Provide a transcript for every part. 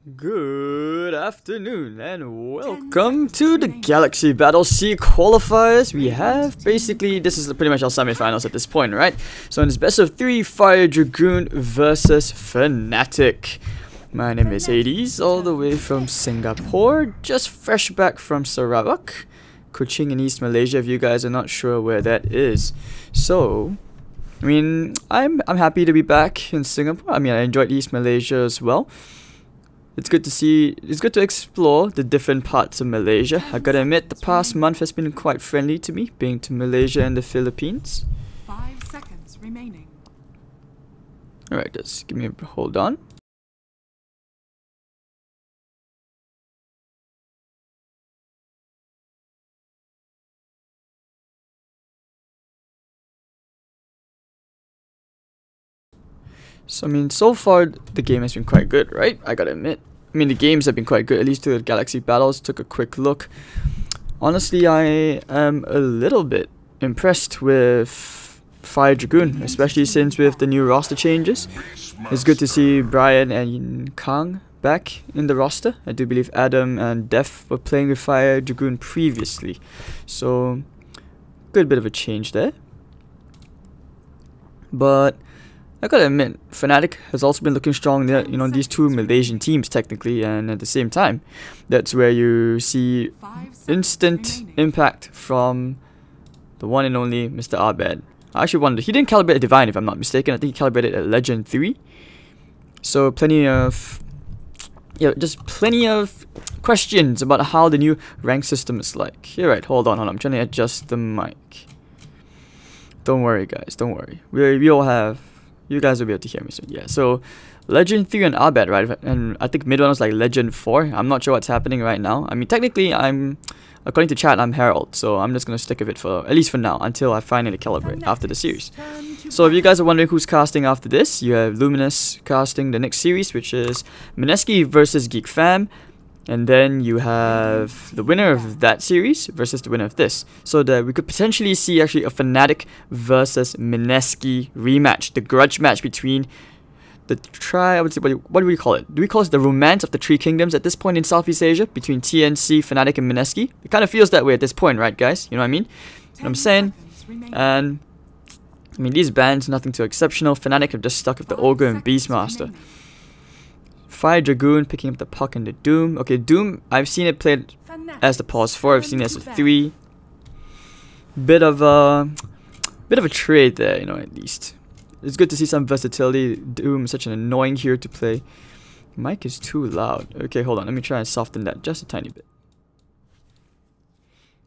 Good afternoon and welcome to the Galaxy Battle C qualifiers. We have basically, this is pretty much our semifinals at this point, right? So in this best of 3, Fire Dragoon versus Fnatic. My name is Hades, all the way from Singapore, just fresh back from Sarawak, Kuching in East Malaysia if you guys are not sure where that is. So, I mean, I'm happy to be back in Singapore. I mean, I enjoyed East Malaysia as well. It's good to explore the different parts of Malaysia. I gotta admit, the past month has been quite friendly to me, being to Malaysia and the Philippines. 5 seconds remaining. Alright, just give me a hold on. So, I mean, so far, the game has been quite good, right? I gotta admit. I mean, the games have been quite good, at least to the Galaxy Battles. Took a quick look. Honestly, I am a little bit impressed with Fire Dragoon, especially since with the new roster changes. It's good to see Brian and Kang back in the roster. I do believe Adam and Def were playing with Fire Dragoon previously. So, good bit of a change there. But I gotta admit, Fnatic has also been looking strong there, you know, these two Malaysian teams technically, and at the same time, that's where you see instant impact from the one and only Mr. Abed. I actually wonder, he didn't calibrate at Divine if I'm not mistaken, I think he calibrated at Legend 3. So plenty of, just plenty of questions about how the new rank system is like. Here, right, hold on, I'm trying to adjust the mic. Don't worry guys, don't worry. We all have, you guys will be able to hear me soon. Yeah, so Legend 3 and Abed, right? And I think mid one was like Legend 4. I'm not sure what's happening right now. I mean, technically, according to chat, I'm Herald. So I'm just going to stick with it for, at least for now, until I finally calibrate after the series. So if you guys are wondering who's casting after this, you have Luminous casting the next series, which is Mineski versus Geek Fam. And then you have the winner of that series versus the winner of this. So that we could potentially see actually a Fnatic versus Mineski rematch. The grudge match between the I would say, what do we call it? Do we call it the romance of the Three Kingdoms at this point in Southeast Asia? Between TNC, Fnatic and Mineski? It kind of feels that way at this point, right guys? You know what I mean? What I'm saying? And I mean, these bans, nothing too exceptional. Fnatic have just stuck with the Ogre and Beastmaster. Fire Dragoon picking up the puck in the Doom. Okay, Doom, I've seen it played as the pause 4, I've seen it as a 3. Bit of a trade there, you know, at least. It's good to see some versatility. Doom is such an annoying hero to play. Mic is too loud. Okay, hold on, let me try and soften that just a tiny bit.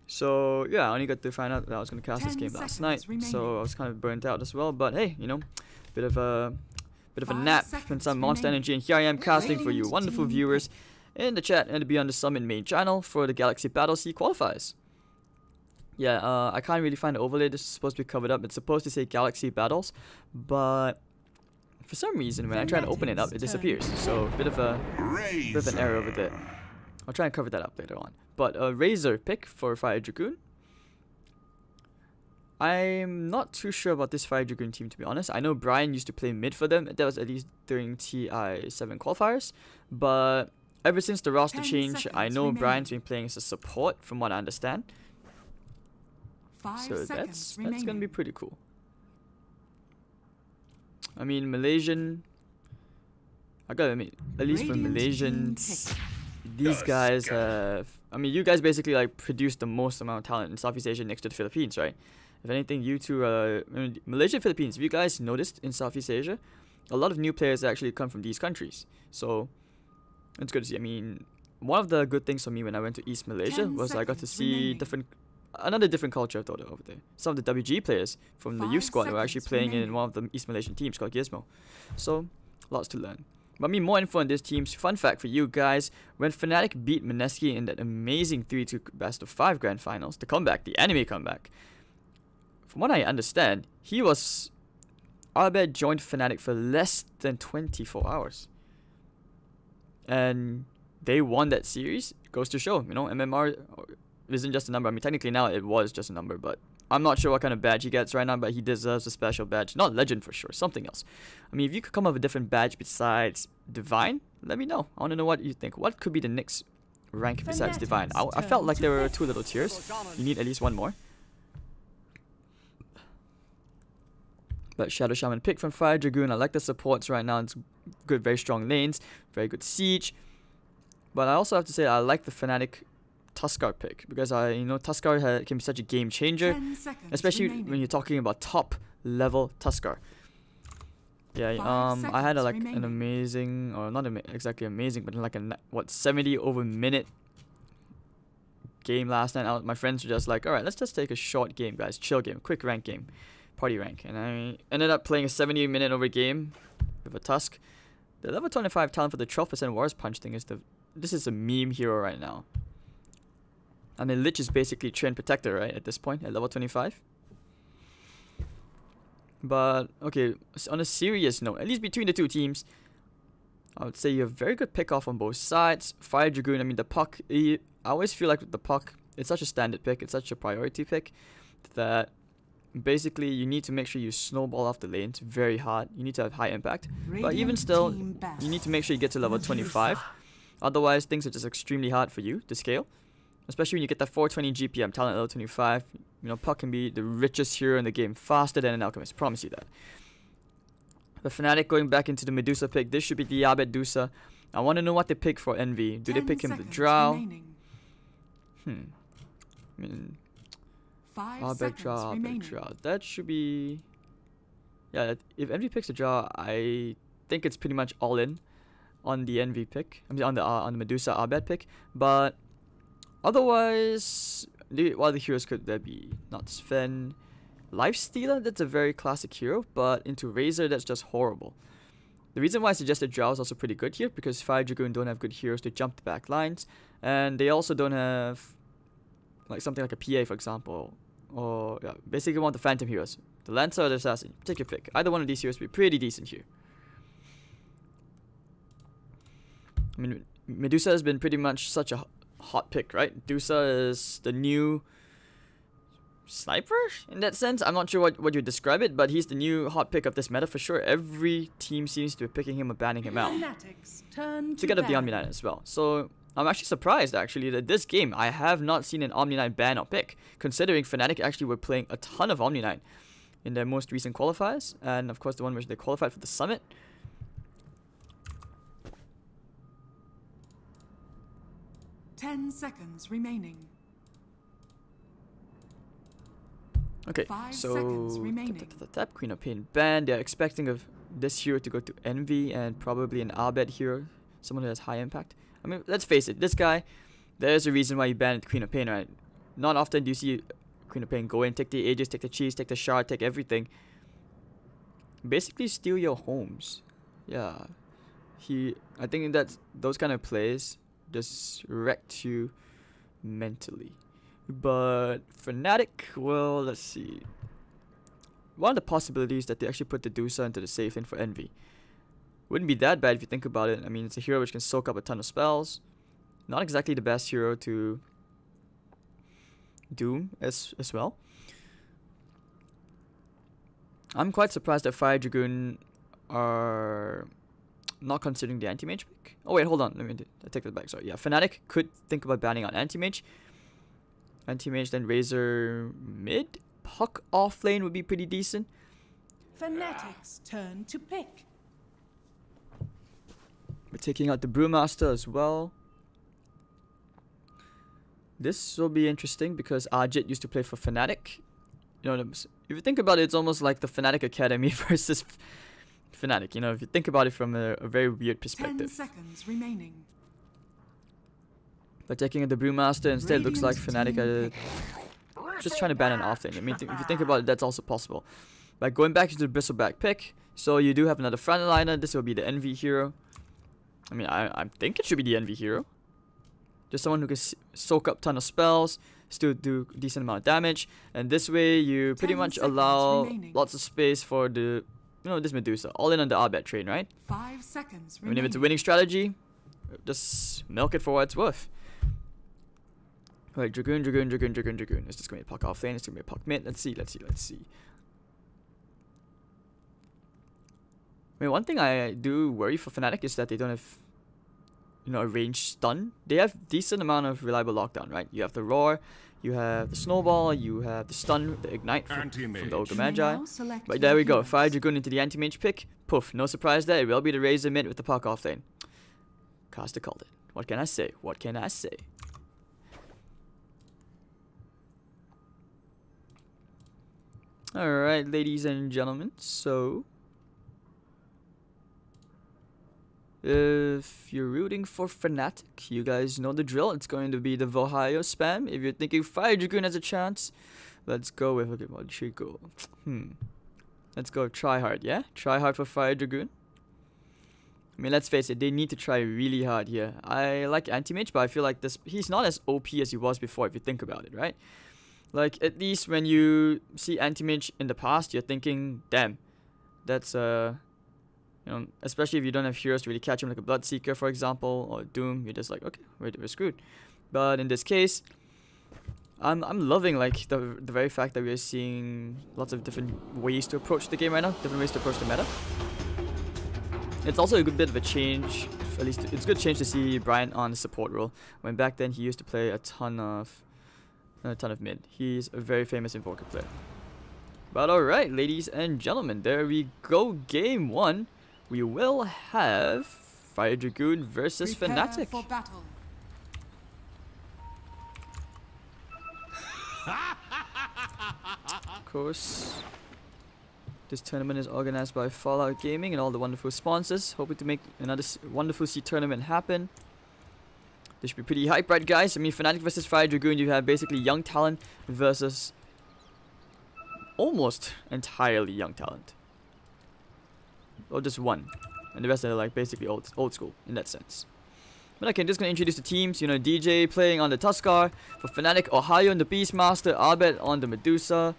So, yeah, I only got to find out that I was going to cast this game last night, so I was kind of burnt out as well, but hey, you know, bit of a nap and some monster energy, and here I am casting for you wonderful viewers in the chat and to be on the Summit main channel for the Galaxy Battle C qualifiers. Yeah, I can't really find the overlay. This is supposed to be covered up. It's supposed to say Galaxy Battles, but for some reason when I try to open it up, it disappears. So bit of an error over there. I'll try and cover that up later on. But a Razor pick for Fire Dragoon. I'm not too sure about this Fire Dragoon team, to be honest. I know Brian used to play mid for them. That was at least during TI7 qualifiers. But ever since the roster change, I know Brian's been playing as a support, from what I understand. So that's going to be pretty cool. I mean, Malaysian, I gotta admit, at least for Malaysians, these guys have, I mean, you guys basically like produce the most amount of talent in Southeast Asia next to the Philippines, right? If anything, you two, Malaysia and Philippines, if you guys noticed in Southeast Asia, a lot of new players actually come from these countries. So, it's good to see. I mean, one of the good things for me when I went to East Malaysia was I got to see another different culture over there. Some of the WG players from the youth squad were actually playing in one of the East Malaysian teams called Gizmo. So, lots to learn. But I mean, more info on this team's fun fact for you guys. When Fnatic beat Mineski in that amazing 3-2 best of 5 grand finals, the comeback, the anime comeback, from what I understand, Abed joined Fnatic for less than 24 hours. And they won that series. It goes to show, you know, MMR isn't just a number. I mean, technically now it was just a number, but I'm not sure what kind of badge he gets right now, but he deserves a special badge. Not Legend for sure, something else. I mean, if you could come up with a different badge besides Divine, let me know. I want to know what you think. What could be the next rank besides Divine? I felt like there were 2 little tiers. You need at least 1 more. But Shadow Shaman pick from Fire Dragoon. I like the supports right now. It's good, very strong lanes, very good siege. But I also have to say I like the Fnatic Tuskar pick because Tuskar can be such a game changer, especially when you're talking about top level Tuskar. Yeah, I had an amazing, or not exactly amazing, but like a 70 over minute game last night. My friends were just like, alright, let's just take a short game, guys, chill game, quick rank game, party rank. And I ended up playing a 70 minute over game with a Tusk. The level 25 talent for the 12% Wars Punch thing is this is a meme hero right now. I mean, Lich is basically Trend Protector, right, at this point, at level 25. But, okay, on a serious note, at least between the 2 teams, I would say you have very good pick off on both sides. Fire Dragoon, I mean, the Puck, I always feel like with the Puck, it's such a standard pick, it's such a priority pick, that basically you need to make sure you snowball off the lane. It's very hard. You need to have high impact. But even still, you need to make sure you get to level 25. Otherwise, things are just extremely hard for you to scale. Especially when you get that 420 GPM talent at level 25. You know, Puck can be the richest hero in the game, faster than an Alchemist, promise you that. The Fnatic going back into the Medusa pick. This should be the Abed Dusa. I want to know what they pick for Envy. Do they pick him the Drow? I mean, Abed Drow. That should be... Yeah, if Envy picks a Drow, I think it's pretty much all in on the Envy pick. I mean, on the Medusa Abed pick. But otherwise, what other heroes could there be? Not Sven. Lifestealer, that's a very classic hero, but into Razor, that's just horrible. The reason why I suggested Drow is also pretty good here, because Fire Dragoon don't have good heroes to jump the back lines, and they also don't have like something like a PA, for example, or yeah, basically one of the Phantom heroes. The Lancer or the Assassin, take your pick. Either one of these heroes would be pretty decent here. I mean, Medusa has been pretty much such a hot pick, right? Dusa is the new sniper in that sense. I'm not sure what you describe it, but he's the new hot pick of this meta for sure. Every team seems to be picking him or banning him out. Together with the Omni Knight as well. So I'm actually surprised actually that this game I have not seen an Omni Knight ban or pick, considering Fnatic actually were playing a ton of Omni Knight in their most recent qualifiers, and of course the one which they qualified for the summit. Ten seconds remaining. Okay, 5 so seconds remaining. Tap Queen of Pain ban. They're expecting of this hero to go to Envy and probably an Abed hero, someone who has high impact. I mean, let's face it, this guy, there's a reason why you banned Queen of Pain, right? Not often do you see Queen of Pain go in, take the Aegis, take the cheese, take the shard, take everything. Basically steal your homes. Yeah. I think that those kind of plays just wrecked you mentally. But Fnatic, well, let's see. One of the possibilities that they actually put the Dusa into the safe lane for Envy. Wouldn't be that bad if you think about it. I mean, it's a hero which can soak up a ton of spells. Not exactly the best hero to Doom as well. I'm quite surprised that Fire Dragoon are not considering the anti-mage pick. Oh wait, hold on. I take that back. Sorry. Yeah, Fnatic could think about banning on anti-mage. Anti-mage, then Razor mid. Puck off lane would be pretty decent. Fnatic's turn to pick. We're taking out the Brewmaster as well. This will be interesting because Ajit used to play for Fnatic. You know, if you think about it, it's almost like the Fnatic Academy versus Fnatic. You know, if you think about it from a very weird perspective. 10 seconds remaining. But taking out the Brewmaster instead looks like Fnatic are just trying to ban an off lane. I mean, if you think about it, that's also possible. Like going back into the Bristleback pick, so you do have another frontliner. This will be the Envy hero. I mean, I think it should be the Envy hero. Just someone who can soak up a ton of spells, still do a decent amount of damage, and this way you pretty much allow lots of space for the, this Medusa. All in on the Abed train, right? 5 seconds remaining. I mean, if it's a winning strategy, just milk it for what it's worth. Alright, Dragoon. It's just going to be a puck off lane, it's going to be a puck mid. Let's see. I mean, one thing I do worry for Fnatic is that they don't have a ranged stun. They have decent amount of reliable lockdown, right? You have the roar, you have the snowball, you have the stun, the ignite from the Ogre Magi. But there we go, Fire Dragoon into the anti-mage pick. Poof, no surprise there, it will be the Razor mid with the puck off lane. Caster called it. What can I say? What can I say? Alright, ladies and gentlemen, so if you're rooting for Fnatic, you guys know the drill. It's going to be the Vohayo spam. If you're thinking Fire Dragoon has a chance, let's go with, okay, what should we go? Let's go try hard, yeah? Try hard for Fire Dragoon. I mean, let's face it, they need to try really hard here. I like Anti-Mage, but I feel like he's not as OP as he was before if you think about it, right? Like, at least when you see Anti-Mage in the past, you're thinking, damn, that's, especially if you don't have heroes to really catch him, like a Bloodseeker, for example, or Doom, you're just like, okay, we're screwed. But in this case, I'm loving, like, the very fact that we're seeing lots of different ways to approach the game right now, different ways to approach the meta. It's also a good bit of a change, at least it's a good change to see Brian on the support role, when back then he used to play a ton of mid. He's a very famous Invoker player. But alright, ladies and gentlemen, there we go, game 1. We will have Fire Dragoon versus Fnatic. For battle. Of course, this tournament is organized by Fallout Gaming and all the wonderful sponsors, hoping to make another wonderful C tournament happen. This should be pretty hype, right, guys? I mean, Fnatic versus Fire Dragoon, you have basically young talent versus almost entirely young talent. Or just one. And the rest are like basically old school in that sense. But okay, I'm just going to introduce the teams. You know, DJ playing on the Tuskar. For Fnatic, Ohio on the Beastmaster. Arbet on the Medusa.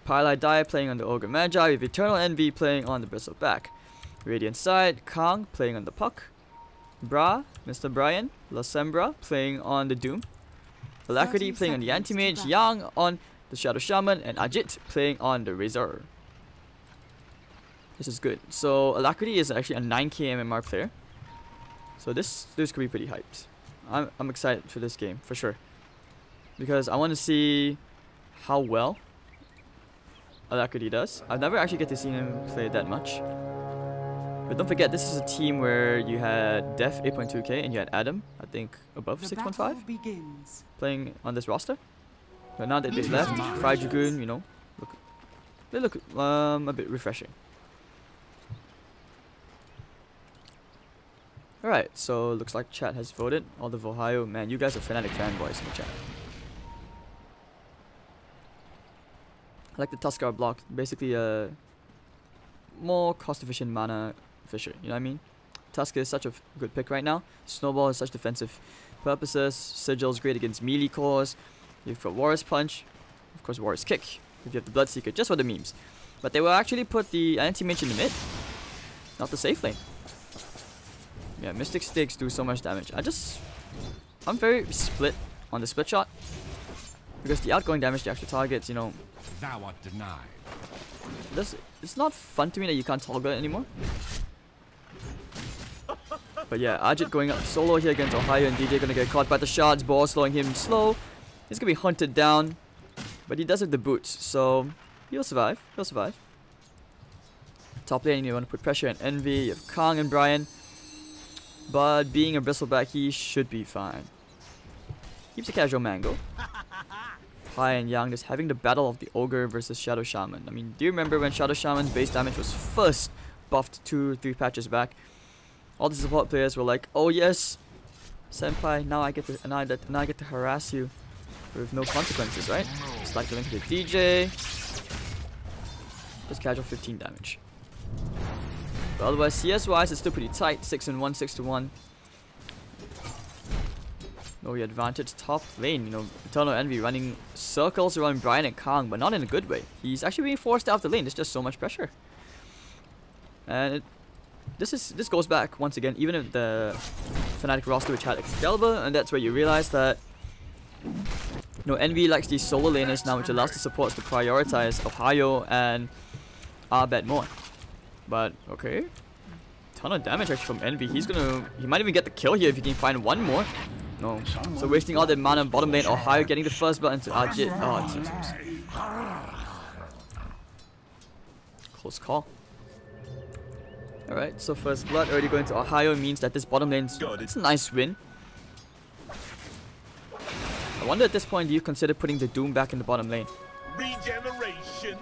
Pylai Dai playing on the Ogre Magi. With Eternal Envy playing on the Bristleback. Radiant side, Kang playing on the Puck. Mr. Brian, Lasembra playing on the Doom. Alacrity playing on the Anti-Mage. Yang on the Shadow Shaman. And Ajit playing on the Razor. This is good. So Alacrity is actually a 9k MMR player. So this could be pretty hyped. I'm excited for this game for sure. Because I want to see how well Alacrity does. I've never actually get to see him play that much. But don't forget, this is a team where you had Def 8.2k and you had Adam, I think above 6.5, playing on this roster. But now that they left, Fire Dragoon, you know, they look a bit refreshing. Alright, so looks like chat has voted. All the Vohayo, man, you guys are Fnatic fanboys in the chat. I like the Tuskar block, basically a more cost-efficient mana fisher, you know what I mean? Tuskar is such a good pick right now. Snowball has such defensive purposes. Sigil is great against melee cores. You've got Warrior's Punch, of course Warrior's Kick, if you have the Bloodseeker, just for the memes. But they will actually put the Anti-Mage in the mid, not the safe lane. Yeah, Mystic Stakes do so much damage. I'm very split on the split shot. Because the outgoing damage to actual targets, you know, thou art denied. It's not fun to me that you can't toggle it anymore. But yeah, Ajit going up solo here against Ohio, and DJ gonna get caught by the shots, ball slowing him slow. He's gonna be hunted down. But he does have the boots, so he'll survive. He'll survive. Top lane, you want to put pressure on Envy, you have Kang and Brian. But being a Bristleback, he should be fine. Keeps a casual mango. Pai and Yang just having the battle of the Ogre versus Shadow Shaman. I mean, do you remember when Shadow Shaman's base damage was first buffed 2-3 patches back? All the support players were like, "Oh yes, Senpai, now I get to harass you with no consequences, right?" It's like the link to the DJ. Just casual 15 damage. But otherwise, CS wise, it's still pretty tight. 6-1, 6-1. No advantage top lane. You know, Eternal Envy running circles around Brian and Kang, but not in a good way. He's actually being forced out of the lane. There's just so much pressure. And this goes back once again, even if the Fnatic roster which had Excalibur, and that's where you realize that you know, Envy likes these solo laners now, which allows the supports to prioritize Ohio and Arbet more. But okay, ton of damage actually from Envy. He might even get the kill here if he can find one more. No. So wasting all the mana bottom lane. Ohio getting the first blood into Ajit. Oh, team teams. Close call. Alright, so first blood already going to Ohio means that this bottom lane, it's a nice win. I wonder at this point, do you consider putting the Doom back in the bottom lane? Regeneration.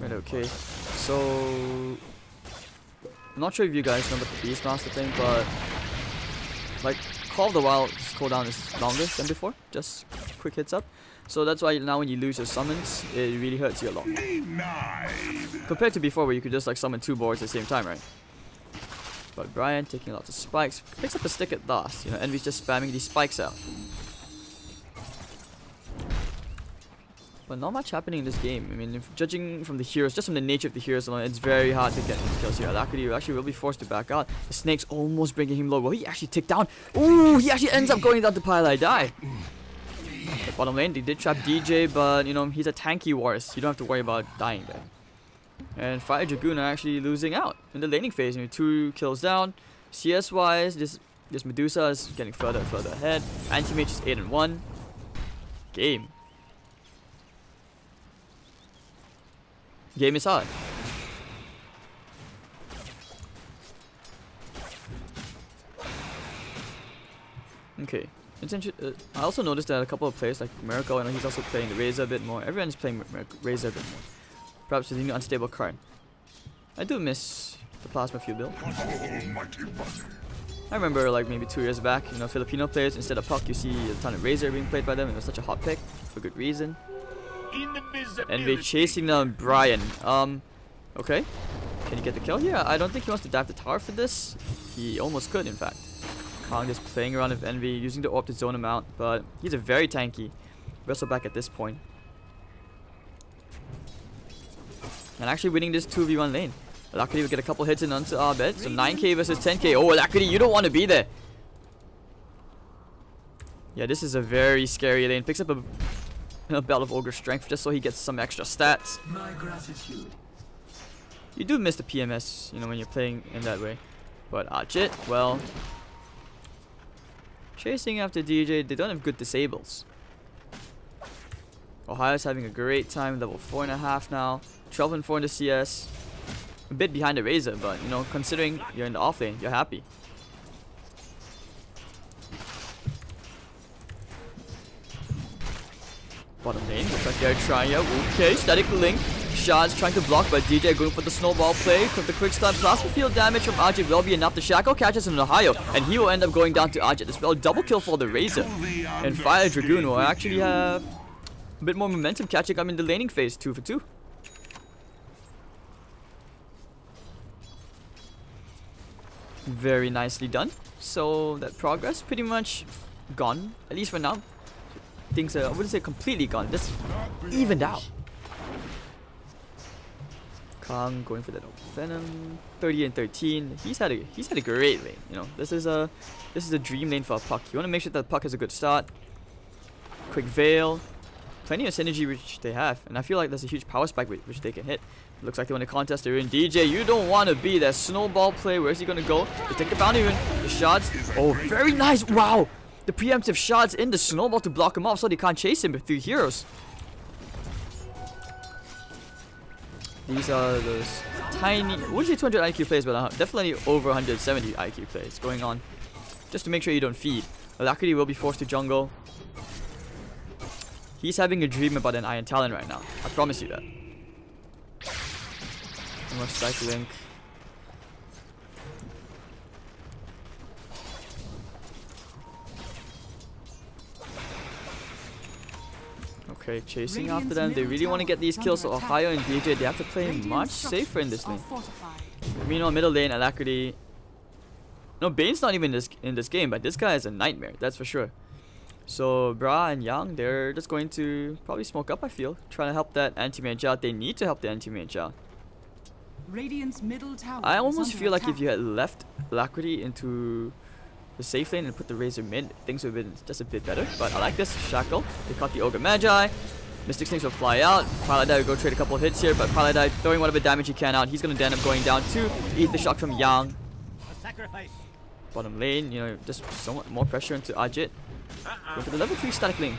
Right, okay. So I'm not sure if you guys know about the Beastmaster thing, but like Call of the Wild's cooldown is longer than before. Just quick heads up. So that's why now when you lose your summons, it really hurts you a lot. Compared to before where you could just like summon 2 boards at the same time, right? But Brian taking lots of spikes. Picks up a stick at last. You know, Envy's just spamming these spikes out. But not much happening in this game. I mean, if judging from the heroes, just from the nature of the heroes alone, it's very hard to get kills here. Alacrity actually will be forced to back out. The snake's almost bringing him low. Will he actually tick down? Ooh, he actually ends up going down to pile I die. The bottom lane, they did trap DJ, but you know, he's a tanky Warriors. You don't have to worry about dying there. And Fire Dragoon are actually losing out in the laning phase. You know, 2 kills down. CS wise, this Medusa is getting further and further ahead. Anti-Mage is 8-1. Game is hard. Okay. I also noticed that a couple of players like Miracle, and he's also playing the Razor a bit more. Everyone's playing Razor a bit more. Perhaps with the new unstable card. I do miss the Plasma Field build. I remember like maybe 2 years back, you know, Filipino players, instead of Puck, you see a ton of Razor being played by them. It was such a hot pick for good reason. And they're chasing down Brian. Okay. Can he get the kill here? I don't think he wants to dive the tower for this. He almost could, in fact. Kong just playing around with Envy, using the orb to zone him out, but he's a very tanky Bristleback at this point. And actually winning this 2v1 lane. Alacrity will get a couple hits in onto our bed. So 9k versus 10k. Oh, Alacrity, you don't want to be there. Yeah, this is a very scary lane. Picks up a belt of Ogre Strength just so he gets some extra stats. My gratitude. You do miss the PMS, you know, when you're playing in that way. But Ajit, well, chasing after DJ, they don't have good disables. Ohio's having a great time, level 4.5 now. 12-4 in the CS. A bit behind the Razor, but you know, considering you're in the off lane, you're happy. Bottom lane, looks like they're trying out. Okay, static link. Shards trying to block, but DJ going for the snowball play. With the quick stun, plasma field damage from Ajit will be enough. The Shackle catches in Ohio, and he will end up going down to Ajit as well. Double kill for the Razor. And Fire Dragoon will actually have a bit more momentum catching up in the laning phase. 2 for 2. Very nicely done. So that progress pretty much gone, at least for now. Things are, I wouldn't say completely gone, just evened out. Kong going for that Venom. 30 and 13. He's had a great lane. You know, this is a dream lane for a Puck. You want to make sure that the Puck has a good start. Quick Veil. Plenty of synergy which they have, and I feel like there's a huge power spike which they can hit. Looks like they want to contest. They're in. DJ, you don't want to be that snowball play. Where's he gonna go? They take the bounty win. The shots. Oh, very nice. Wow. The preemptive shots in the snowball to block him off so they can't chase him with 3 heroes. These are those tiny, I wouldn't say 200 IQ plays, but definitely over 170 IQ plays going on. Just to make sure you don't feed. Alacrity will be forced to jungle. He's having a dream about an Iron Talon right now. I promise you that. More strike link. Okay, chasing after them. They really want to get these kills. So Ohio and DJ, they have to play much safer in this lane. Meanwhile, middle lane, Alacrity. No, Bane's not even in this game, but this guy is a nightmare. That's for sure. So Bra and Yang, they're just going to probably smoke up, I feel. Trying to help that anti-mage out. They need to help the anti-mage out. Radiant's middle tower I almost feel like if you had left Alacrity into the safe lane and put the Razor mid, things would have been just a bit better. But I like this. Shackle. They caught the Ogre Magi. Mystic Snakes will fly out. Paladai will go trade a couple of hits here, but Paladai throwing whatever damage he can out. He's going to end up going down to eat the shock from Yang. Bottom lane, you know, just so much more pressure into Ajit. Go for the level 3 static link.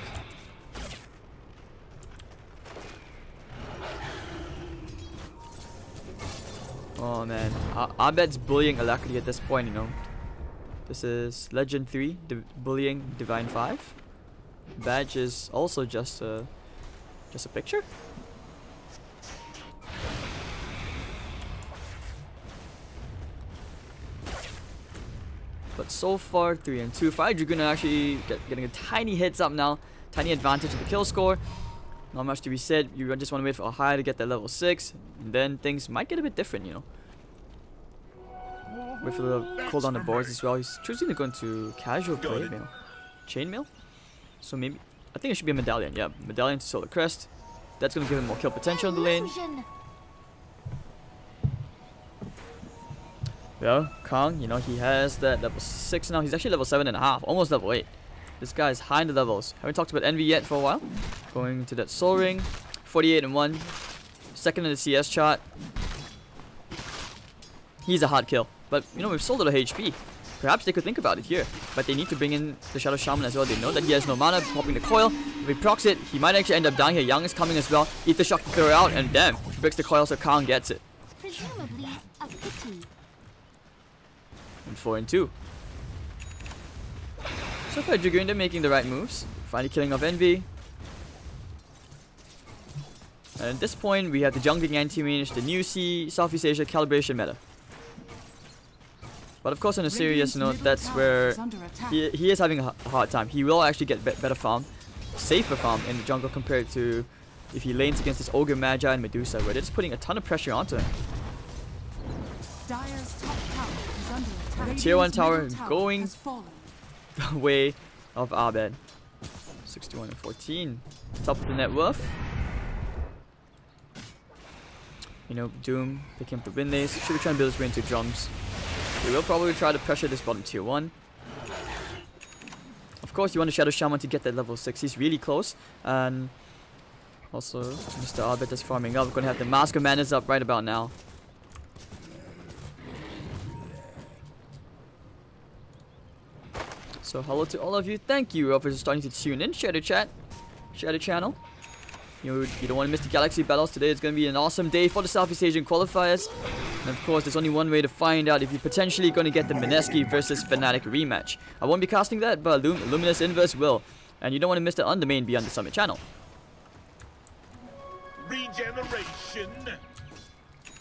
Oh man, Abed's bullying Alacrity at this point, you know. This is Legend 3, bullying Divine 5. Badge is also just a picture. But so far, 3 and 2. Fire Dragoon are actually getting a tiny heads up now. Tiny advantage in the kill score. Not much to be said. You just want to wait for a high to get that level 6. And then things might get a bit different, you know. Wait for the cooldown on the boards as well. He's choosing to go into casual play, you know. Chainmail. So maybe, I think it should be a medallion. Yeah, medallion to Solar Crest. That's going to give him more kill potential in the lane. Well, Kong, you know, he has that level 6 now. He's actually level 7.5, almost level 8. This guy is high in the levels. Haven't talked about Envy yet for a while. Going into that Soul Ring. 48 and 1. Second in the CS chart. He's a hard kill. But, you know, we've sold a lot of HP. Perhaps they could think about it here. But they need to bring in the Shadow Shaman as well. They know that he has no mana, popping the coil. If he procs it, he might actually end up dying here. Young is coming as well. Ether Shock to throw out, and damn, he breaks the coil so Kong gets it. Presumably a pity. And 4 and 2. So far, Dragoon, they're making the right moves. Finally killing off Envy. And at this point, we have the jungling anti-mage, the new Southeast Asia calibration meta. But of course, on a serious note, that's where he is having a hard time. He will actually get better farm, safer farm in the jungle compared to if he lanes against this Ogre Magi and Medusa, where they're just putting a ton of pressure onto him. Dire's top tower is under attack. Tier 1 tower Radiant's middle going has fallen. the way of Abed. 61 and 14. Top of the net worth. You know, Doom picking up the win lanes. Should be trying to build his way into drums. He will probably try to pressure this bottom tier 1. Of course, you want the Shadow Shaman to get that level 6. He's really close. And also, Mr. Abed is farming up. We're going to have the Mask of Madness up right about now. So hello to all of you. Thank you for starting to tune in. Share the chat. Share the channel. You don't want to miss the Galaxy battles today. It's going to be an awesome day for the Southeast Asian qualifiers. And of course, there's only one way to find out if you're potentially going to get the Mineski versus Fnatic rematch. I won't be casting that, but Luminous Inverse will. And you don't want to miss that on the main Beyond the Summit channel. Regeneration.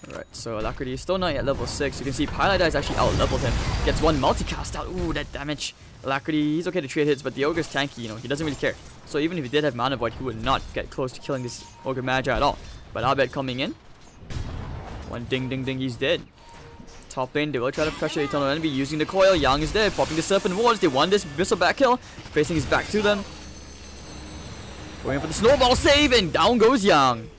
Alright, so Alacrity is still not at level 6. You can see Paladai is actually out-leveled him. Gets one multicast out. Ooh, that damage. Alacrity, he's okay to trade hits, but the Ogre's tanky, you know, he doesn't really care. So even if he did have Mana Void, he would not get close to killing this Ogre Magi at all. But Abed coming in. One ding ding ding, he's dead. Top lane, they will try to pressure Eternal Envy using the coil. Yang is there, popping the Serpent Wards. They won this Missile back kill. Facing his back to them. Going for the snowball save, and down goes Yang.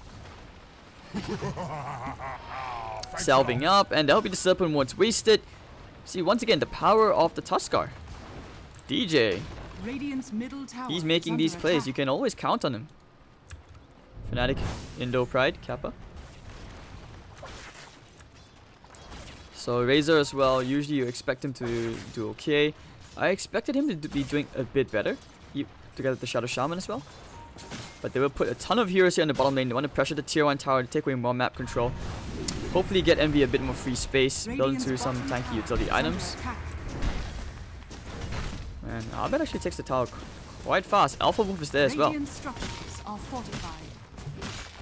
Salving up, and that'll be the Serpent Wards wasted. See, once again, the power of the Tuskar. DJ. Radiant's middle tower He's is making under these plays. attack. You can always count on him. Fnatic, Indo Pride, Kappa. So Razor as well. Usually you expect him to do okay. I expected him to be doing a bit better. Together with the Shadow Shaman as well. But they will put a ton of heroes here in the bottom lane. They want to pressure the tier 1 tower to take away more map control. Hopefully get Envy a bit more free space. Build into some tanky utility items. And Abed actually takes the tower quite fast. Alpha Wolf is there as well. Radiant structures are fortified.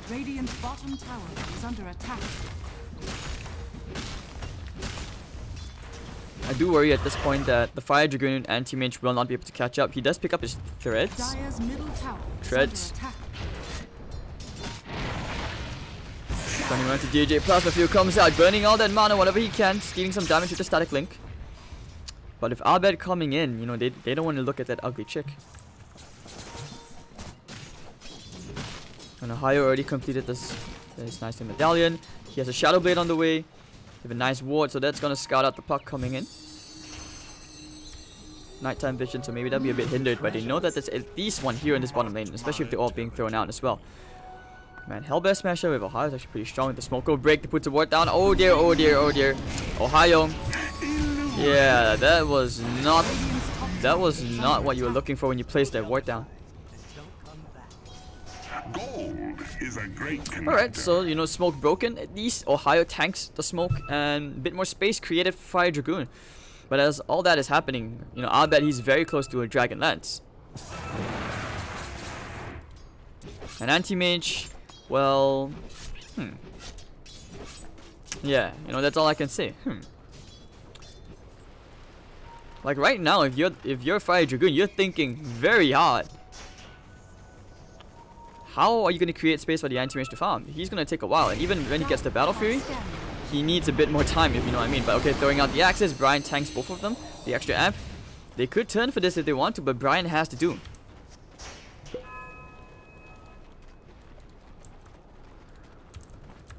Radiant's bottom tower is under attack. I do worry at this point that the Fire Dragoon anti-mage will not be able to catch up. He does pick up his threads. Dire's middle tower is Treads. under attack. Turning around to DJ Plasma Field comes out, burning all that mana whatever he can, stealing some damage with the static link. But if Abed coming in, you know, they don't want to look at that ugly chick. And Ohio already completed this nice medallion. He has a Shadow Blade on the way. They have a nice ward, so that's gonna scout out the puck coming in. nighttime vision, so maybe they'll be a bit hindered, but they know that there's at least one here in this bottom lane, especially if they're all being thrown out as well. Man, Hellbear Smasher with Ohio is actually pretty strong with the smoke. Go break, they put the ward down. Oh dear, oh dear, oh dear. Ohio. Yeah, that was not what you were looking for when you placed that ward down. Alright, so you know, smoke broken. At least Ohio tanks the smoke and a bit more space created for Fire Dragoon. But as all that is happening, you know, I'll bet he's very close to a Dragon Lance. An anti-mage, well, yeah, you know, that's all I can say. Like right now, if you're Fire Dragoon, you're thinking very hard. How are you going to create space for the anti-mage to farm? He's going to take a while, and even when he gets the Battle Fury, he needs a bit more time, if you know what I mean. But okay, throwing out the axes, Brian tanks both of them. The extra amp. They could turn for this if they want to, but Brian has to do.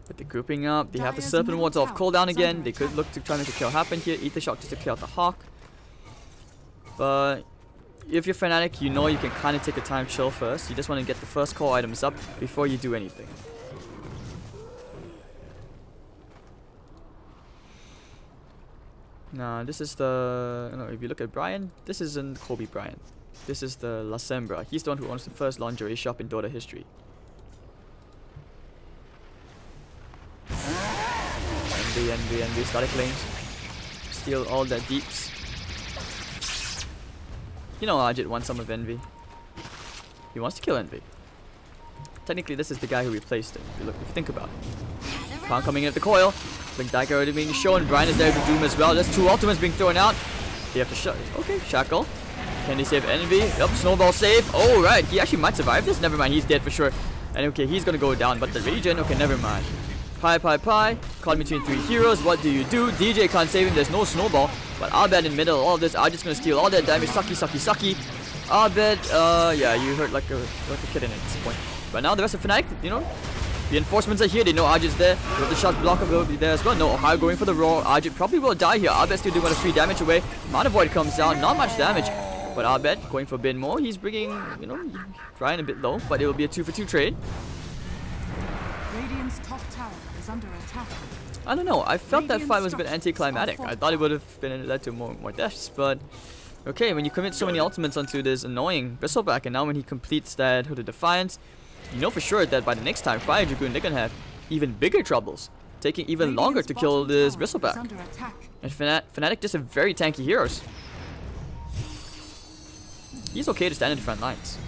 But they're grouping up. They have the Serpent Wards off cooldown again. They could look to try to make a kill happen here. Ether Shock just to kill out the Hawk. But if you're Fnatic, you know you can kind of take a time chill first. You just want to get the first core items up before you do anything. Nah, this is the... You know, if you look at Brian, this isn't Kobe Bryant. This is the La Sembra. He's the one who owns the first lingerie shop in Dota history. Envy, static lanes. Steal all that deeps. You know Ajit wants some of Envy. He wants to kill Envy. Technically, this is the guy who replaced him, if you think about it. Crown coming in at the coil. Blink Dagger already being shown. Brian is there to Doom as well. There's two ultimates being thrown out. They have to shut. Okay, Shackle. Can they save Envy? Yep, Snowball save. Oh, right. He actually might survive this. Never mind, he's dead for sure. And okay, he's gonna go down. But the regen, okay, never mind. Pie. Caught between three heroes. What do? DJ can't save him. There's no Snowball. But Abed in middle of all this. I'm just gonna steal all that damage. Sucky. Abed, yeah, you hurt like a kitten at this point. But now the rest of Fnatic, you know, the enforcements are here. They know Ajit's there. With the shot blocker will be there as well. No, Ohio going for the roar. Ajit probably will die here. Abed still doing 1 3 damage away. Mana Void comes down. Not much damage. But Abed going for a bit more. He's bringing, you know, Brian a bit low. But it will be a 2-for-2 trade. Radiant's top tower is under attack. I don't know. I felt that fight was a bit anticlimactic. I thought it would have been led to more deaths, but okay, when you commit so many ultimates onto this annoying Bristleback, and now when he completes that Hooded Defiance, you know for sure that by the next time Fire Dragoon, they're gonna have even bigger troubles, taking even longer to kill this Bristleback. And Fnatic just have very tanky heroes. He's okay to stand in the front lines.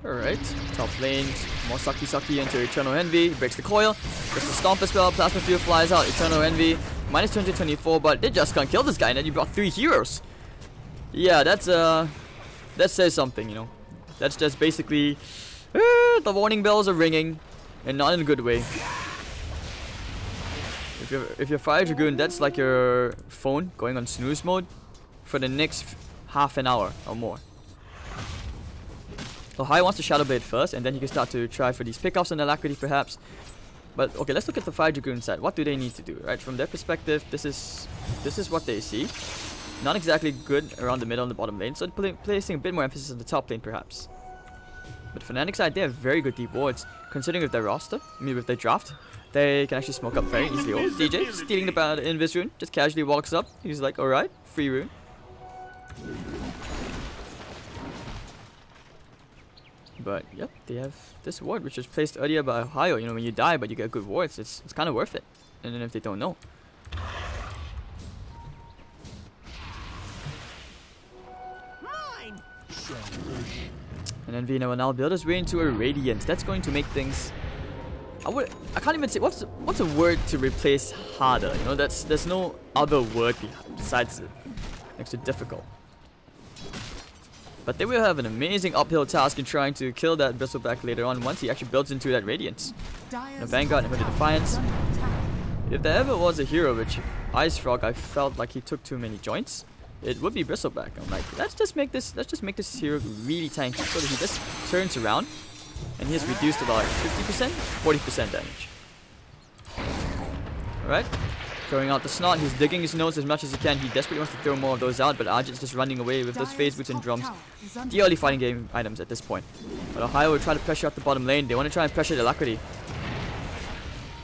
Alright, top lane, more Sucky into Eternal Envy, breaks the coil, gets the stomp as well, Plasma Field flies out, Eternal Envy, minus 224, but they just can't kill this guy, and then you brought 3 heroes. Yeah, that says something, you know. That's just basically, the warning bells are ringing, and not in a good way. If you're Fire Dragoon, that's like your phone going on snooze mode for the next half an hour or more. So Ohio wants to Shadow Blade first, and then he can start to try for these pickups on Alacrity perhaps. But okay, let's look at the Fire Dragoon side. What do they need to do, right? From their perspective, this is what they see. Not exactly good around the middle and the bottom lane, so placing a bit more emphasis on the top lane perhaps. But Fnatic side, they have very good deep wards. Considering with their roster, I mean with their draft, they can actually smoke up very easily. Oh, DJ stealing the Invis rune, just casually walks up. He's like, alright, free rune. But yep, they have this ward which was placed earlier by Ohio. You know, when you die but you get good wards, it's kind of worth it. And then if they don't know. Mine. And then Vina will now build his way into a Radiant. That's going to make things... I can't even say... What's a word to replace harder? You know, there's no other word besides it. Next to difficult. But they will have an amazing uphill task in trying to kill that Bristleback later on once he actually builds into that Radiance. The Vanguard and Hooded Defiance. If there ever was a hero which Ice Frog I felt like he took too many joints, it would be Bristleback. I'm like, let's just make this hero really tanky so that he just turns around, And he has reduced about like 50%, 40% damage. Alright. Throwing out the snot, he's digging his nose as much as he can. He desperately wants to throw more of those out, but Ajit's just running away with those phase boots and drums. The early fighting game items at this point. But Ohio will try to pressure out the bottom lane. They want to try and pressure the Alacrity.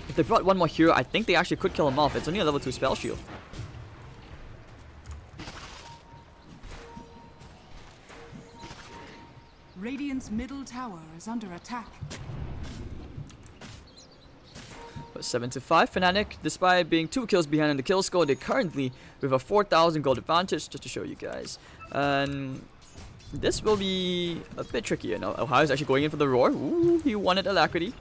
If they brought one more hero, I think they actually could kill him off. It's only a level 2 spell shield. Radiant's middle tower is under attack. But 7-5 Fnatic, despite being 2 kills behind in the kill score, they're currently with a 4,000 gold advantage, just to show you guys. And this will be a bit trickier now. Ohio's actually going in for the roar. Ooh, he wanted Alacrity.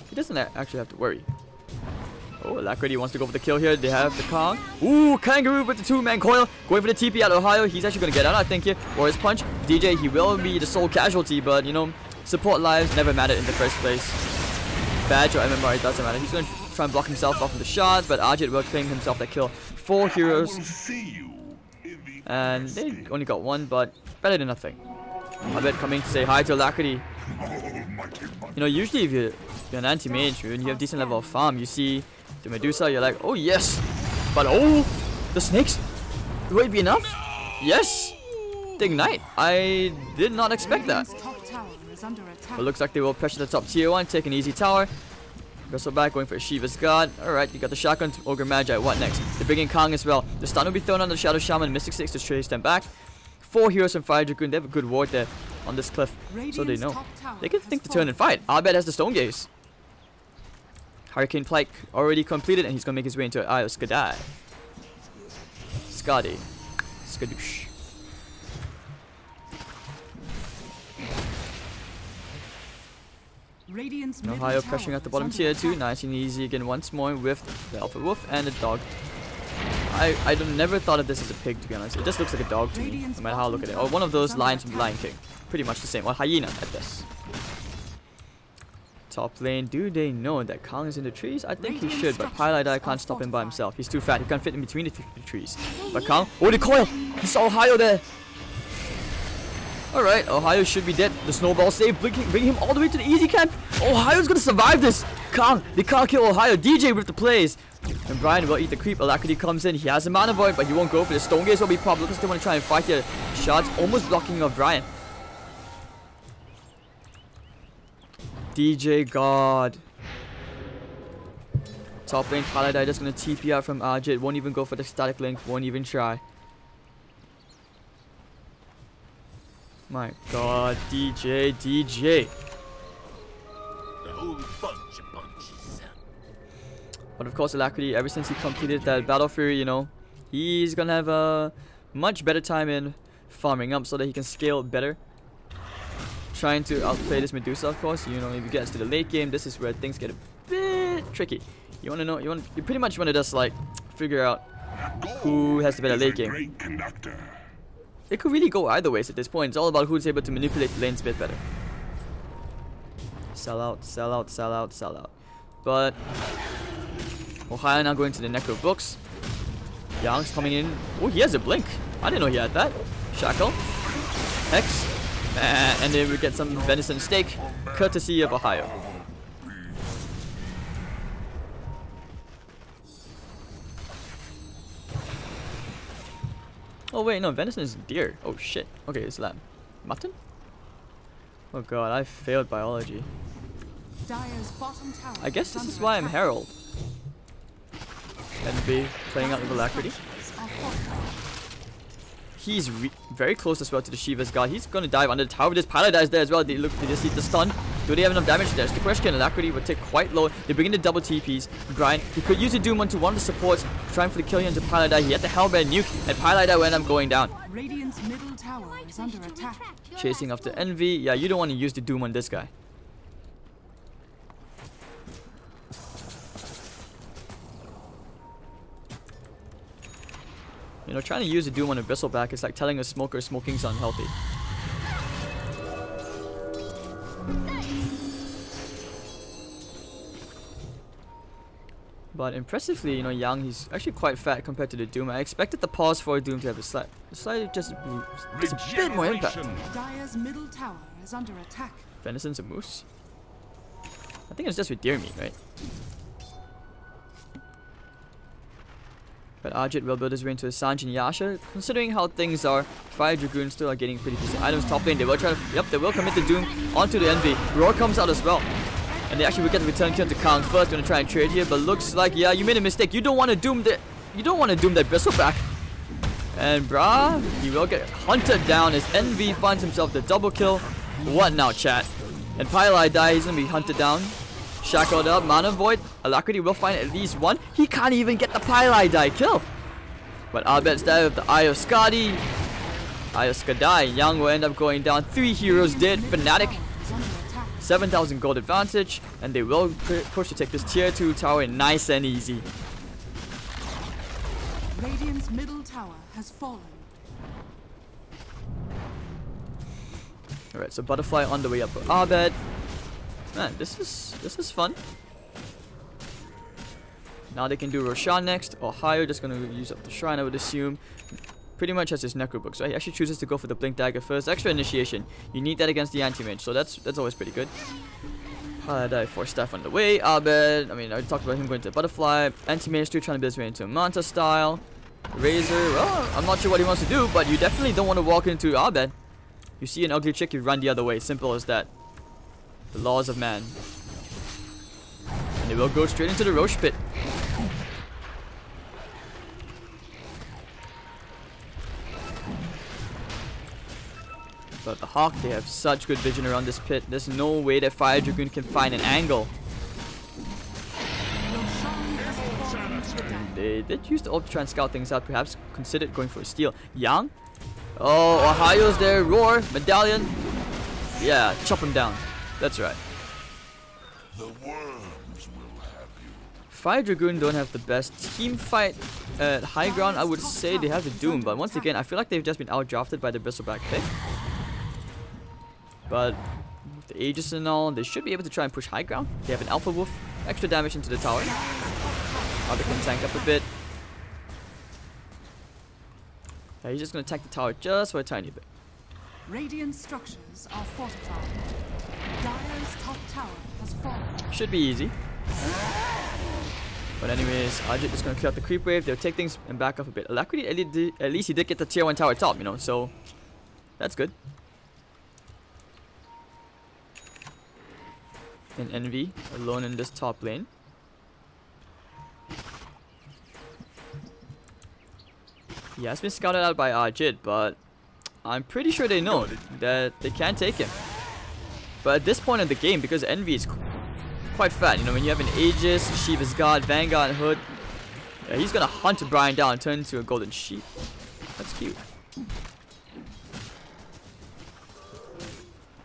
He doesn't actually have to worry. Oh, Alacrity wants to go for the kill here. They have the Kong. Ooh, Kangaroo with the 2-man coil. Going for the TP out of Ohio. He's actually going to get out, I think, here. Or his punch. DJ, he will be the sole casualty, but, you know, support lives never mattered in the first place. Badge or MMR, it doesn't matter. He's going to try and block himself off of the shots, but Ajit will claim himself that kill. 4 heroes. And they only got 1, but better than nothing. Abed coming to say hi to Alacrity. You know, usually if you're an anti-mage, when you have decent level of farm, you see the Medusa, you're like, oh yes! But oh! The snakes! Will it be enough? Yes! The Ignite! I did not expect that. But looks like they will pressure the top tier 1, take an easy tower. Wrestle back, going for a Shiva's God. Alright, you got the shotgun to Ogre Magi. What next? They're bringing Kong as well. The stun will be thrown on the Shadow Shaman, Mystic 6 to chase them back. 4 heroes from Fire Dragoon. They have a good ward there on this cliff, so they know. They can think to turn and fight. Abed has the Stone Gaze. Hurricane Pike already completed, and he's going to make his way into Eye of Skadai. Skadi. Skadoosh. Ohio pressuring at the bottom tier 2. Nice and easy again once more with the Alpha Wolf and the dog. I never thought of this as a pig, to be honest. It just looks like a dog to me, no matter how I look at it. Or one of those lions from Lion King. Pretty much the same. Or hyena at this. Top lane, do they know that Kong is in the trees? I think he should, but Pylai can't stop him by himself. He's too fat, he can't fit in between the trees. But Kong, oh, the coil! He saw Ohio there! Alright, Ohio should be dead. The snowball save, bring him all the way to the easy camp. Ohio's gonna survive this! Kong, they can't kill Ohio. DJ with the plays. And Brian will eat the creep. Alacrity comes in, he has a mana void, but he won't go for the Stone Gaze will be problem because they want to try and fight their shots, almost blocking of Brian. DJ God. Top lane, Paladai just gonna TP out from Ajit. Won't even go for the static link, won't even try. My God, DJ. The whole bunch of bunches. But of course, Alacrity, ever since he completed that Battle Fury, you know, he's gonna have a much better time in farming up so that he can scale better. Trying to outplay this Medusa, of course. You know, if you get to the late game, this is where things get a bit tricky. You wanna know, you pretty much wanna just like figure out who has the better late game. It could really go either ways at this point. It's all about who's able to manipulate the lanes a bit better. Sell out. But Ohio now going to the Necro Books. Young's coming in. Oh, he has a blink. I didn't know he had that. Shackle. Hex. And then we get some venison steak, courtesy of Ohio. Oh wait, no, venison is deer. Oh shit. Okay, it's lamb. Mutton? Oh god, I failed biology. I guess this is why I'm Herald. NB playing out with Alacrity. He's very close as well to the Shiva's God. He's gonna dive under the tower. This Paladai is there as well. They just hit the stun. Do they have enough damage? There's the question. Alacrity would take quite low. They bring in the double TPs. Brian, he could use the Doom onto one of the supports, trying for the kill into Paladai. He had the Hellbear nuke, and Paladai will end up going down. Radiant's middle tower is under attack. Chasing after Envy. Yeah, you don't want to use the Doom on this guy. You know, trying to use a Doom on a Bristleback is like telling a smoker smoking's unhealthy. But impressively, you know, Yang, he's actually quite fat compared to the Doom. I expected the pause for Doom to have a slight just a bit more impact. Dire's middle tower is under attack. Venison's a moose. I think it's just with deer meat, right? But Ajit will build his way into a Sanjin Yasha. Considering how things are, Fire Dragoons still are getting pretty decent items top lane. They will try to, yep, they will commit the Doom onto the Envy. Roar comes out as well. And they actually will get the return kill to count first. Gonna try and trade here, but looks like, yeah, you made a mistake. You don't want to doom that bristleback. And brah, he will get hunted down as Envy finds himself the double kill. What now, chat? And Pylai die, he's gonna be hunted down. Shackled up, Mana Void. Alacrity will find at least one. He can't even get the Pylai die kill. But Abed's dead with the Eye of Skadi. Eye of Skadai. Yang will end up going down. 3 heroes dead. Fnatic. 7,000 gold advantage. And they will push to take this tier 2 tower nice and easy. Radiant's middle tower has fallen. Alright, so Butterfly on the way up for Abed. Man, this is fun. Now they can do Roshan next. Ohio just gonna use up the shrine, I would assume. Pretty much has his necro book, so he actually chooses to go for the blink dagger first. Extra initiation. You need that against the anti-mage, so that's always pretty good. Die for Steph on the way. Abed, I mean, I talked about him going to Butterfly. Anti-mage still trying to build his way into Manta style. Razor, well, I'm not sure what he wants to do, but you definitely don't want to walk into Abed. You see an ugly chick, you run the other way. Simple as that. The laws of man. And they will go straight into the Roche pit. But the Hawk, they have such good vision around this pit. There's no way that Fire Dragoon can find an angle. They did use the ult to try and scout things out. Perhaps considered going for a steal. Yang? Oh, Ohio's there. Roar. Medallion. Yeah, chop him down. That's right. The worms will have you. Fire Dragoon don't have the best team fight at high ground. I would say they have the Doom, but once again, I feel like they've just been outdrafted by the Bristleback pick. But with the Aegis and all, they should be able to try and push high ground. They have an Alpha Wolf, extra damage into the tower. Now they can tank up a bit. Yeah, he's just gonna tank the tower just for a tiny bit. Radiant structures are fortified. Dire's top tower has fallen. Should be easy. But anyways, Ajit is gonna clear out the creep wave. They'll take things and back up a bit. Alacrity, at least he did get the tier 1 tower top, you know, so that's good. And Envy alone in this top lane. He has been scouted out by Ajit, but I'm pretty sure they know that they can't take him. But at this point in the game, because Envy is quite fat, you know, when you have an Aegis, Shiva's God, Vanguard, Hood, yeah, he's gonna hunt Brian down and turn into a golden sheep. That's cute.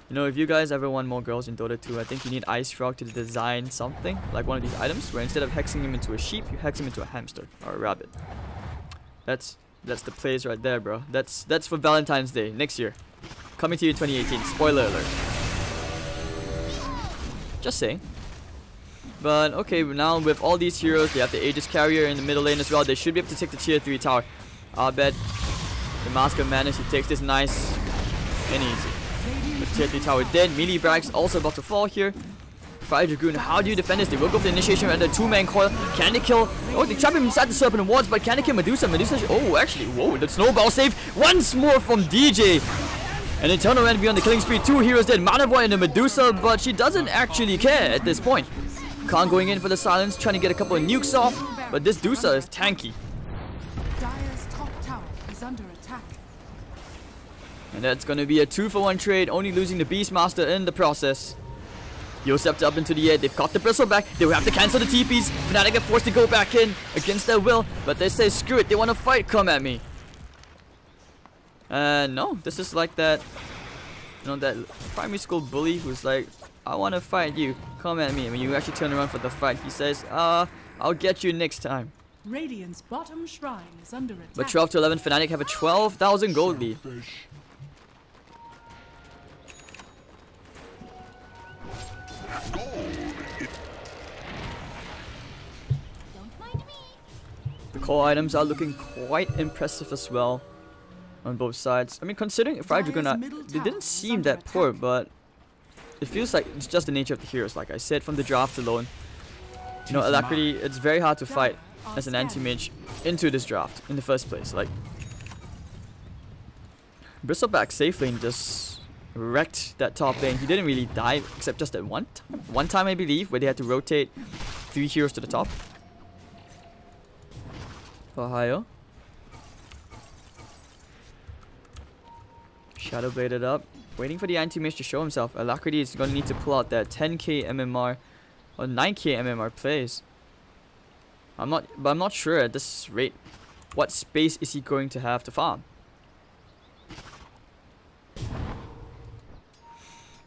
You know, if you guys ever want more girls in Dota 2, I think you need Ice Frog to design something like one of these items where instead of hexing him into a sheep, you hex him into a hamster or a rabbit. That's the plays right there, bro. That's for Valentine's Day next year. Coming to you 2018. Spoiler alert. Just saying. But okay, now with all these heroes, they have the Aegis carrier in the middle lane as well. They should be able to take the tier 3 tower. Abed, the Mask of Madness, he takes this nice and easy. The tier 3 tower dead. Melee Brax also about to fall here. Fire Dragoon, how do you defend this? They will go for the initiation and the 2-man coil. Can they kill? Oh, they trap him inside the Serpent Wards, but can they kill Medusa? Medusa, oh, actually, whoa, the snowball save. Once more from DJ. And Eternal Envy on the killing spree. 2 heroes dead. Mana Void and the Medusa, but she doesn't actually care at this point. Khan going in for the silence, trying to get a couple of nukes off, but this Dusa is tanky. Dire's top tower is under attack. And that's going to be a 2-for-1 trade, only losing the Beastmaster in the process. Yosep up into the air, they've got the bristle back, they will have to cancel the TPs. Fnatic get forced to go back in against their will, but they say screw it, they want to fight, come at me. No, this is like that, you know, that primary school bully who's like, I want to fight you, come at me. And when you actually turn around for the fight, he says, I'll get you next time. Radiant's bottom shrine is under attack. But 12 to 11, Fnatic have a 12,000 gold lead. core items are looking quite impressive as well on both sides. I mean, considering Fire Dragoon, they didn't seem that poor, but it feels like it's just the nature of the heroes. Like I said, from the draft alone, you know, Alacrity, it's very hard to fight as an anti-mage into this draft in the first place. Like, Bristleback safe lane just wrecked that top lane. He didn't really die, except just at one time I believe, where they had to rotate 3 heroes to the top. Ohio. Shadow bladed up, waiting for the anti-mage to show himself. Alacrity is going to need to pull out that 10k MMR or 9k MMR plays. I'm not sure at this rate what space is he going to have to farm.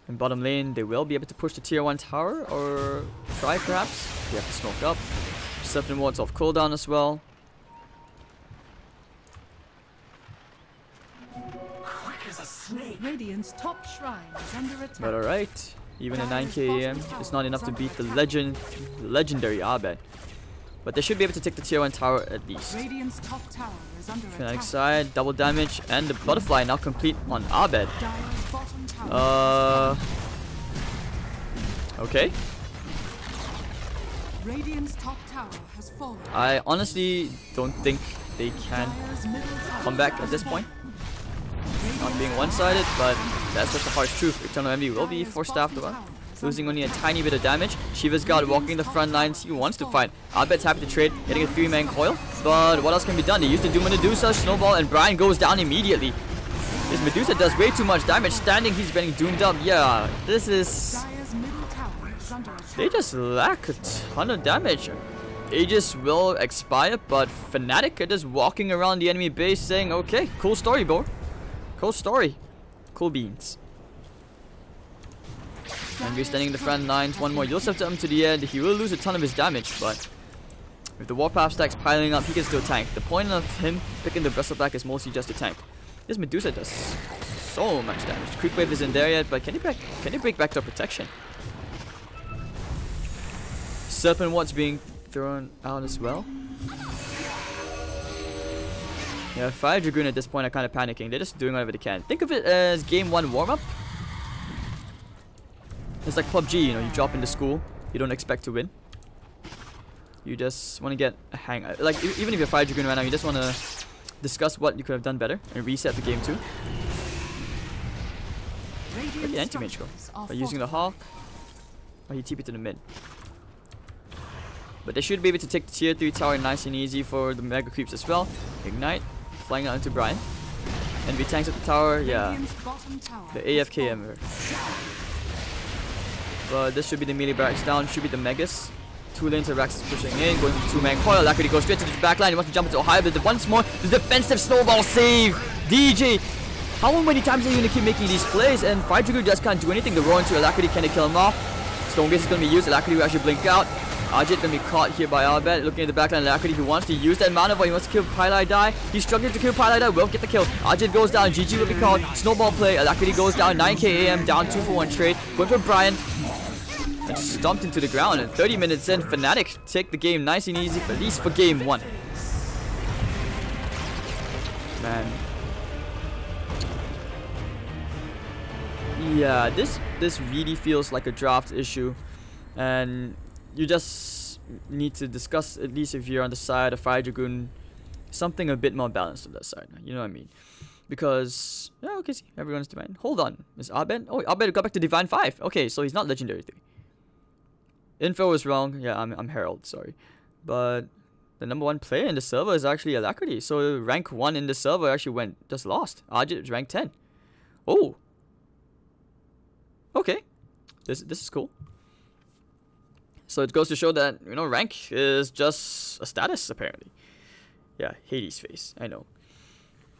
In bottom lane, they will be able to push the tier 1 tower or try perhaps. They have to smoke up. Serpent Ward's off cooldown as well. Radiant's top shrine is under attack. But alright, even a 9k AM is not enough to beat the legendary Abed. But they should be able to take the tier 1 tower at least. Radiant's top tower is under Fnatic attack. side, double damage, and the butterfly now complete on Abed. Dire's bottom tower. Okay. Radiant's top tower has fallen. I honestly don't think they can Dire's middle tower come back at this point. Not being one-sided, but that's just the harsh truth. Eternal Envy will be forced afterward, losing only a tiny bit of damage. Shiva's God walking the front lines. He wants to fight. Abed's happy to trade, getting a 3-man coil. But what else can be done? They use the Doom and Medusa, Snowball, and Brian goes down immediately. This Medusa does way too much damage. Standing, he's getting doomed up. Yeah, this is... Dire's middle tower is under attack. They just lack a ton of damage. Aegis will expire, but Fnatic are just walking around the enemy base saying, okay, cool story, bro. Cool story. Cool beans. And we're standing in the front lines. One more Yosef to him to the end. He will lose a ton of his damage, but with the Warpath stacks piling up, he can still tank. The point of him picking the Bristleback is mostly just to tank. This Medusa does so much damage. Creep Wave isn't there yet, but can he break backdoor protection? Serpent Ward's being thrown out as well. Yeah, Fire Dragoon at this point are kind of panicking. They're just doing whatever they can. Think of it as game 1 warm-up. It's like PUBG, you know, you drop into school, you don't expect to win. You just want to get a hang. Like, even if you're Fire Dragoon right now, you just want to discuss what you could have done better and reset the game 2. Where'd the anti-mage go? By using the Hawk? Oh, he TP'd to the mid. But they should be able to take the tier 3 tower nice and easy for the mega creeps as well. Ignite, flying out into Brian. And we tanks at the tower, yeah. The AFK Ember. But this should be the melee barracks down, should be the megas. 2 lanes of Rax is pushing in, going for 2-man coil. Alacrity goes straight to the backline, he wants to jump into Ohio, but once more, the defensive snowball save! DJ! How many times are you going to keep making these plays? And Fire Dragoon just can't do anything. The roar into Alacrity, can they kill him off? Stone Gaze is going to be used, Alacrity will actually blink out. Ajit going to be caught here by Abed, looking at the backline. Alacrity, who wants to use that mana, but he wants to kill Pylai Die. He's struggling to kill Pylai Die, will get the kill. Ajit goes down, GG will be called. Snowball play, Alacrity goes down, 9k AM, down 2 for 1 trade. Going for Brian. And stomped into the ground, and 30 minutes in, Fnatic take the game nice and easy, at least for game 1. Man. Yeah, this really feels like a draft issue, and you just need to discuss, at least if you're on the side of Fire Dragoon, something a bit more balanced on that side. You know what I mean? Because, yeah, okay, see, everyone's divine. Hold on, is Abed? Oh, Abed got back to Divine 5. Okay, so he's not Legendary 3. Info was wrong. Yeah, I'm Herald, sorry. But the #1 player in the server is actually Alacrity. So rank 1 in the server actually just lost. Ajit is rank 10. Oh. Okay. This is cool. So it goes to show that, you know, rank is just a status, apparently. Yeah, Hades face, I know.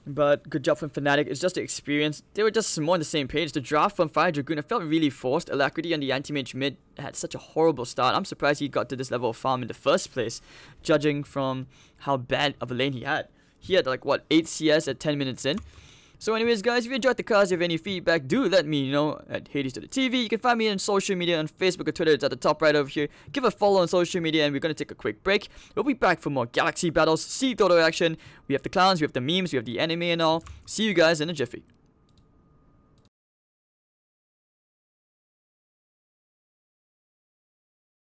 But good job from Fnatic. It's just the experience. They were just more on the same page. The draft from Fire Dragoon, it felt really forced. Alacrity on the anti-mage mid had such a horrible start. I'm surprised he got to this level of farm in the first place, judging from how bad of a lane he had. He had like, what, 8 CS at 10 minutes in. So anyways guys, if you enjoyed the cast, if you have any feedback, do let me know at Hades to the TV. You can find me on social media on Facebook or Twitter. It's at the top right over here. Give a follow on social media, and we're gonna take a quick break. We'll be back for more Galaxy battles, see Toto action. We have the clowns, we have the memes, we have the anime and all. See you guys in a jiffy.